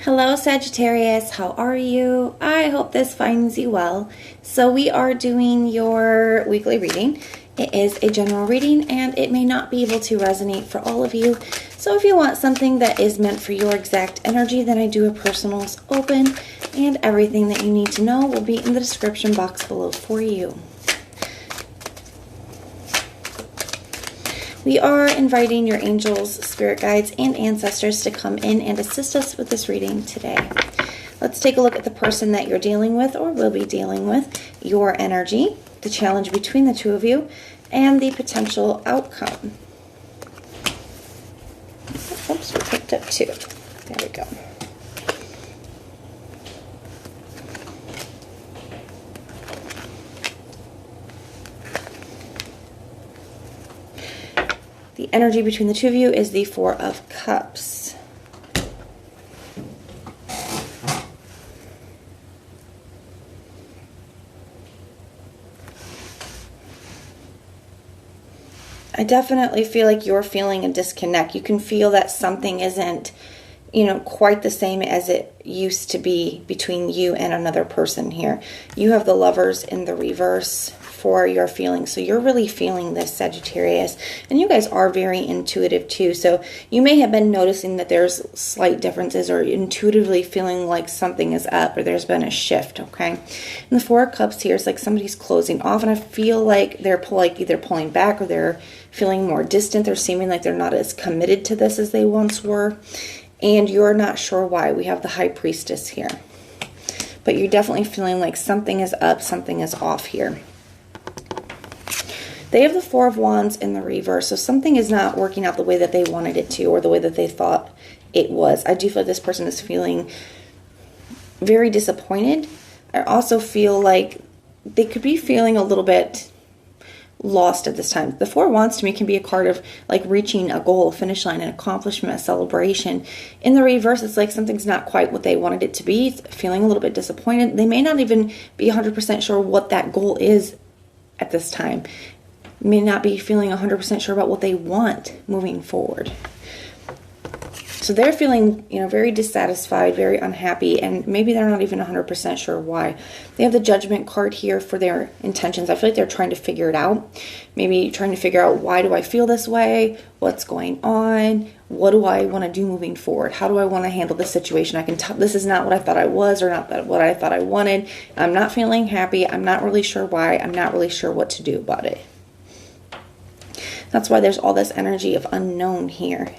Hello Sagittarius, how are you? I hope this finds you well. So we are doing your weekly reading. It is a general reading and it may not be able to resonate for all of you. So if you want something that is meant for your exact energy, then I do a personals open and everything that you need to know will be in the description box below for you. We are inviting your angels, spirit guides, and ancestors to come in and assist us with this reading today. Let's take a look at the person that you're dealing with or will be dealing with, your energy, the challenge between the two of you, and the potential outcome. Oops, we picked up two. There we go. The energy between the two of you is the Four of Cups. I definitely feel like you're feeling a disconnect. You can feel that something isn't, quite the same as it used to be between you and another person here. You have the Lovers in the reverse for your feelings. So you're really feeling this, Sagittarius. And you guys are very intuitive too. So you may have been noticing that there's slight differences or intuitively feeling like something is up or there's been a shift, okay? And the Four of Cups here is like somebody's closing off and I feel like they're either pulling back or they're feeling more distant. They're seeming like they're not as committed to this as they once were. And you're not sure why. We have the High Priestess here. But you're definitely feeling like something is up, something is off here. They have the Four of Wands in the reverse, so something is not working out the way that they wanted it to or the way that they thought it was. I do feel like this person is feeling very disappointed. I also feel like they could be feeling a little bit lost at this time. The Four of Wands to me can be a card of like reaching a goal, a finish line, an accomplishment, a celebration. In the reverse, it's like something's not quite what they wanted it to be, feeling a little bit disappointed. They may not even be 100% sure what that goal is at this time. May not be feeling 100% sure about what they want moving forward. So they're feeling, very dissatisfied, very unhappy, and maybe they're not even 100% sure why. They have the Judgment card here for their intentions. I feel like they're trying to figure it out. Maybe trying to figure out, why do I feel this way? What's going on? What do I want to do moving forward? How do I want to handle this situation? I can tell this is not what I thought I was or not what I thought I wanted. I'm not feeling happy. I'm not really sure why. I'm not really sure what to do about it. That's why there's all this energy of unknown here.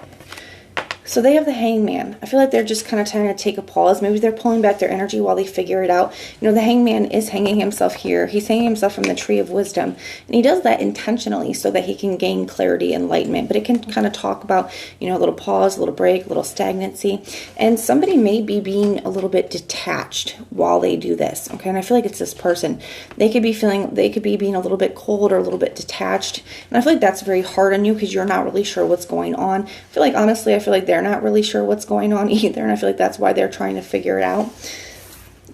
So they have the Hangman. I feel like they're just kind of trying to take a pause. Maybe they're pulling back their energy while they figure it out. The Hangman is hanging himself here. He's hanging himself from the Tree of Wisdom. And he does that intentionally so that he can gain clarity, enlightenment. But it can kind of talk about, a little pause, a little break, a little stagnancy. And somebody may be being a little bit detached while they do this. Okay, and I feel like it's this person. They could be being a little bit cold or a little bit detached. And I feel like that's very hard on you because you're not really sure what's going on. I feel like they're not really sure what's going on either, and I feel like that's why they're trying to figure it out.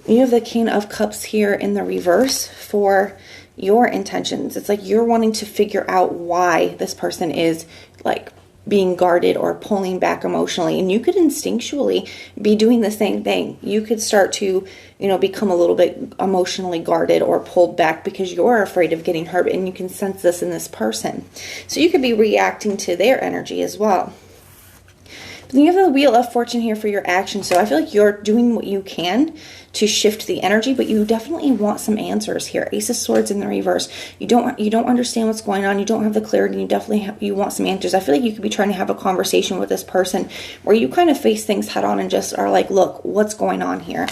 You have the King of Cups here in the reverse for your intentions. It's like you're wanting to figure out why this person is like being guarded or pulling back emotionally, and you could instinctually be doing the same thing. You could start to become a little bit emotionally guarded or pulled back because you're afraid of getting hurt, and you can sense this in this person. So you could be reacting to their energy as well. But then you have the Wheel of Fortune here for your action. So I feel like you're doing what you can to shift the energy, but you definitely want some answers here. Ace of Swords in the reverse. You don't understand what's going on. You don't have the clarity. You definitely you want some answers. I feel like you could be trying to have a conversation with this person where you kind of face things head on and just are like, look, what's going on here?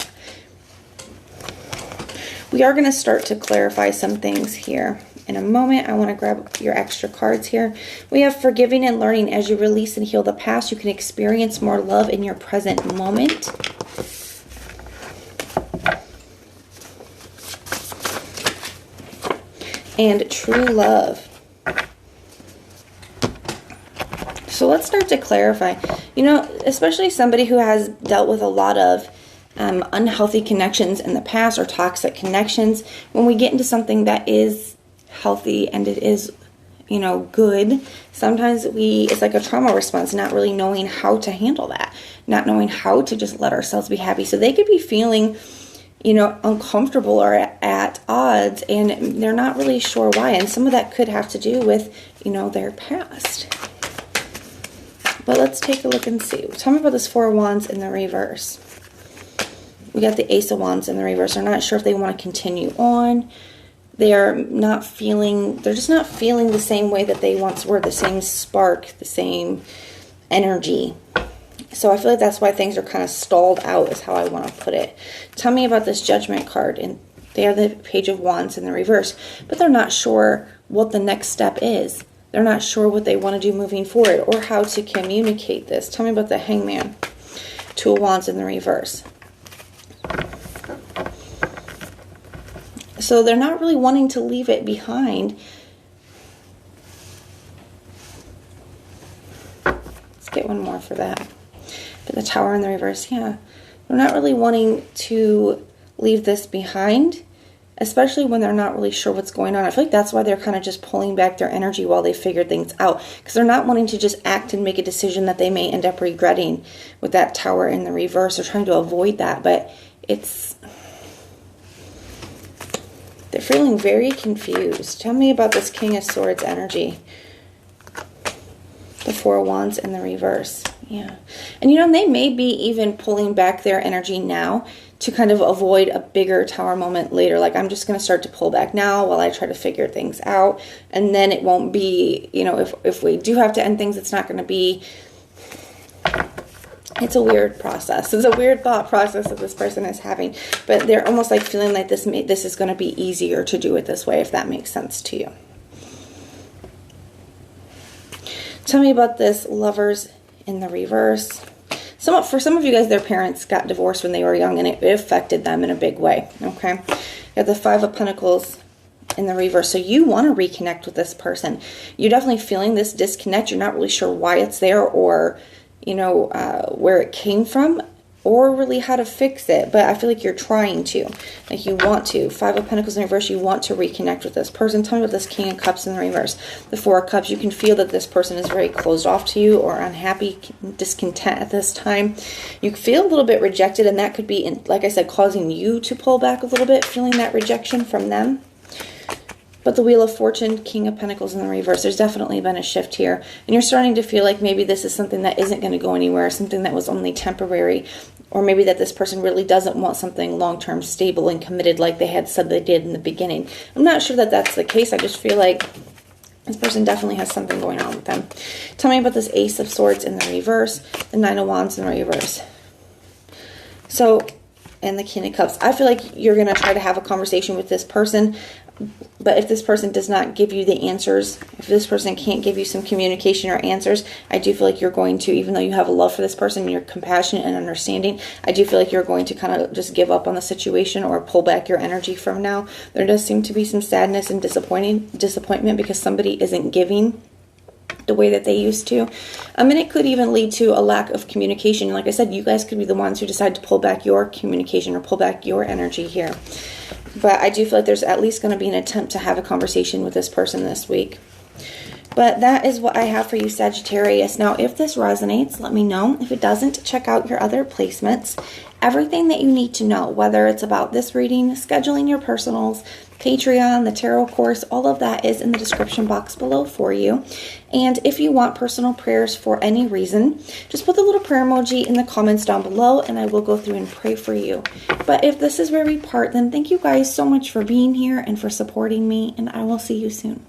We are going to start to clarify some things here. In a moment, I want to grab your extra cards here. We have forgiving and learning. As you release and heal the past, you can experience more love in your present moment. And true love. So let's start to clarify. Especially somebody who has dealt with a lot of unhealthy connections in the past or toxic connections, when we get into something that is healthy and it is you know, good. Sometimes it's like a trauma response, not really knowing how to handle that, not knowing how to just let ourselves be happy. So they could be feeling, you know, uncomfortable or at odds, and they're not really sure why. And some of that could have to do with, you know, their past. But let's take a look and see. Tell me about this Four of Wands in the reverse. We got the Ace of Wands in the reverse. They're not sure if they want to continue on. They're just not feeling the same way that they once were, the same spark, the same energy. So I feel like that's why things are kind of stalled out, is how I want to put it. Tell me about this Judgment card. And they are the Page of Wands in the reverse, but they're not sure what the next step is. They're not sure what they want to do moving forward or how to communicate this. Tell me about the Hangman. Two of Wands in the reverse. So they're not really wanting to leave it behind. Let's get one more for that. But the Tower in the reverse, yeah. They're not really wanting to leave this behind, especially when they're not really sure what's going on. I feel like that's why they're kind of just pulling back their energy while they figure things out, because they're not wanting to just act and make a decision that they may end up regretting with that Tower in the reverse. They're trying to avoid that, but they're feeling very confused. Tell me about this King of Swords energy. The Four of Wands in the reverse. Yeah. And you know, they may be even pulling back their energy now to kind of avoid a bigger Tower moment later. Like, I'm just going to start to pull back now while I try to figure things out. And then it won't be, you know, if we do have to end things, it's not going to be... It's a weird process. It's a weird thought process that this person is having. But they're almost like feeling like this is going to be easier to do it this way, if that makes sense to you. Tell me about this Lovers in the reverse. For some of you guys, their parents got divorced when they were young, and it affected them in a big way. Okay? You have the Five of Pentacles in the reverse. So you want to reconnect with this person. You're definitely feeling this disconnect. You're not really sure why it's there, or you know, where it came from, or really how to fix it. But I feel like you're trying to. Like, you want to. Five of Pentacles in reverse, you want to reconnect with this person. Tell me about this King of Cups in the reverse. The Four of Cups, you can feel that this person is very closed off to you, or unhappy, discontent at this time. You feel a little bit rejected, and that could be, like I said, causing you to pull back a little bit, feeling that rejection from them. But the Wheel of Fortune, King of Pentacles in the reverse, there's definitely been a shift here. And you're starting to feel like maybe this is something that isn't going to go anywhere, something that was only temporary. Or maybe that this person really doesn't want something long-term, stable, and committed like they had said they did in the beginning. I'm not sure that that's the case. I just feel like this person definitely has something going on with them. Tell me about this Ace of Swords in the reverse, the Nine of Wands in the reverse. So, and the King of Cups. I feel like you're going to try to have a conversation with this person. But if this person does not give you the answers, if this person can't give you some communication or answers, I do feel like you're going to, even though you have a love for this person and you're compassionate and understanding, I do feel like you're going to kind of just give up on the situation or pull back your energy from now. There does seem to be some sadness and disappointment because somebody isn't giving the way that they used to. And it could even lead to a lack of communication. Like I said, you guys could be the ones who decide to pull back your communication or pull back your energy here. But I do feel like there's at least going to be an attempt to have a conversation with this person this week. But that is what I have for you, Sagittarius. Now, if this resonates, let me know. If it doesn't, check out your other placements. Everything that you need to know, whether it's about this reading, scheduling your personals, Patreon, the tarot course, all of that is in the description box below for you. And if you want personal prayers for any reason, just put the little prayer emoji in the comments down below and I will go through and pray for you. But if this is where we part, then thank you guys so much for being here and for supporting me, and I will see you soon.